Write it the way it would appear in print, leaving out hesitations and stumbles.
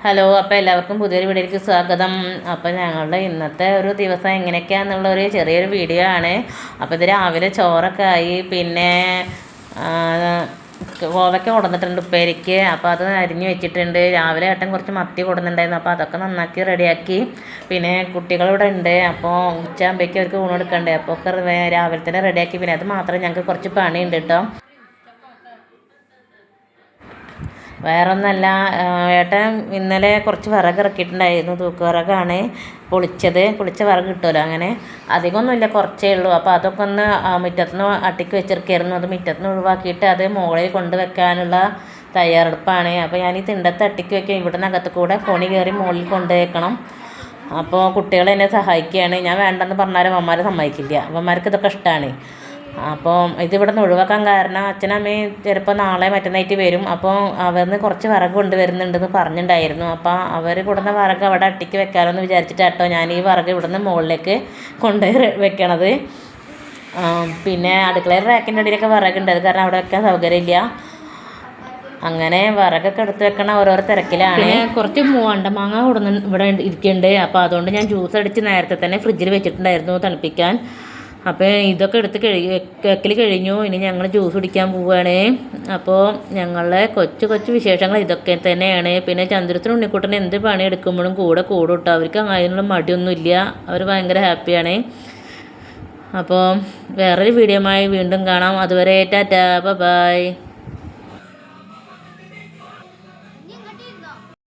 Hello, അപ്പോൾ എല്ലാവർക്കും പുതിയൊരു വീഡിയോയിലേക്ക് സ്വാഗതം. അപ്പോൾ ഞങ്ങളുടെ ഇന്നത്തെ ഒരു ദിവസം എങ്ങനെയൊക്കെയാണെന്നുള്ളൊരു ചെറിയൊരു വീഡിയോ ആണ്. അപ്പോൾ ഇത് രാവിലെ ചോറൊക്കെ ആയി, പിന്നെ കോവയ്ക്ക കൊടുന്നിട്ടുണ്ട് ഉപ്പേരിക്ക്. അപ്പോൾ അത് അരിഞ്ഞ് വെച്ചിട്ടുണ്ട്. രാവിലെ ഏട്ടൻ കുറച്ച് മത്തി കൊടുക്കുന്നുണ്ടായിരുന്നു, അപ്പോൾ അതൊക്കെ നന്നാക്കി റെഡിയാക്കി. പിന്നെ കുട്ടികളിവിടെ ഉണ്ട്, അപ്പോൾ ഉച്ചയാകുമ്പോഴേക്കും അവർക്ക് ഊണ് കൊടുക്കണ്ടേ, അപ്പോൾ ഒക്കെ രാവിലെ തന്നെ റെഡിയാക്കി. പിന്നെ അത് മാത്രമേ ഞങ്ങൾക്ക് കുറച്ച് പണിയുണ്ട് കേട്ടോ. വേറൊന്നല്ല, ഏട്ടൻ ഇന്നലെ കുറച്ച് വിറക് ഇറക്കിയിട്ടുണ്ടായിരുന്നു. തൂക്ക് വിറകാണ്, പൊളിച്ച വിറക് കിട്ടുമല്ലോ, അങ്ങനെ അധികമൊന്നുമില്ല, കുറച്ചേ ഉള്ളൂ. അപ്പോൾ അതൊക്കെ ഒന്ന് മുറ്റത്തുനിന്ന് അട്ടിക്ക് വെച്ചിരിക്കുകയായിരുന്നു. അത് മുറ്റത്തുനിന്ന് ഒഴിവാക്കിയിട്ട് അത് മുകളിൽ കൊണ്ടുവെക്കാനുള്ള തയ്യാറെടുപ്പാണ്. അപ്പോൾ ഞാൻ ഈ തിണ്ടത്ത് അട്ടിക്ക് വയ്ക്കും, ഇവിടെ നിന്നകത്ത് കൂടെ കോണി കയറി മുകളിൽ കൊണ്ടുവയ്ക്കണം. അപ്പോൾ കുട്ടികൾ എന്നെ സഹായിക്കുകയാണ്. ഞാൻ വേണ്ടെന്ന് പറഞ്ഞാലും അവന്മാർ സമ്മതിക്കില്ല, അവന്മാർക്ക് ഇതൊക്കെ ഇഷ്ടമാണ്. അപ്പോൾ ഇതിവിടെ നിന്ന് ഒഴിവാക്കാൻ കാരണം അച്ഛനമ്മയും ചിലപ്പോൾ നാളെ മറ്റന്നായിട്ട് വരും. അപ്പോൾ അവരിന്ന് കുറച്ച് വിറക് കൊണ്ടുവരുന്നുണ്ടെന്ന് പറഞ്ഞിട്ടുണ്ടായിരുന്നു. അപ്പോൾ അവർ കൊടുന്ന വിറക് അവിടെ അട്ടിക്ക് വെക്കാമല്ലോ എന്ന് വിചാരിച്ചിട്ടാട്ടോ ഞാൻ ഈ വിറക് ഇവിടെ നിന്ന് മുകളിലേക്ക് കൊണ്ടുപോയി വെക്കണത്. പിന്നെ അടുക്കളയിൽ റാക്കിൻ്റെ അടിയിലൊക്കെ വിറകുണ്ട്, അത് കാരണം അവിടെ വെക്കാൻ സൗകര്യമില്ല. അങ്ങനെ വിറകൊക്കെ എടുത്ത് വെക്കണ ഓരോരോ തിരക്കിലാണ്. പിന്നെ കുറച്ച് മൂവാണ്ടമാങ്ങ ഇവിടെ ഇരിക്കുന്നുണ്ട്. അപ്പോൾ അതുകൊണ്ട് ഞാൻ ജ്യൂസ് അടിച്ച് നേരത്തെ തന്നെ ഫ്രിഡ്ജിൽ വെച്ചിട്ടുണ്ടായിരുന്നു തണുപ്പിക്കാൻ. അപ്പോൾ ഇതൊക്കെ എടുത്ത് വെക്കൽ കഴിഞ്ഞു. ഇനി ഞങ്ങൾ ജ്യൂസ് കുടിക്കാൻ പോവുകയാണ്. അപ്പോൾ ഞങ്ങളുടെ കൊച്ചു വിശേഷങ്ങൾ ഇതൊക്കെ തന്നെയാണ്. പിന്നെ ചന്ദ്രത്തിന് ഉണ്ണിക്കുട്ടന് എന്ത് പണി എടുക്കുമ്പോഴും കൂടെ കൂടും. അവർക്ക് അതിനുള്ള മടിയൊന്നുമില്ല, അവർ ഭയങ്കര ഹാപ്പിയാണ്. അപ്പോൾ വേറൊരു വീഡിയോയുമായി വീണ്ടും കാണാം. അതുവരെ ടാറ്റാ, ബൈ.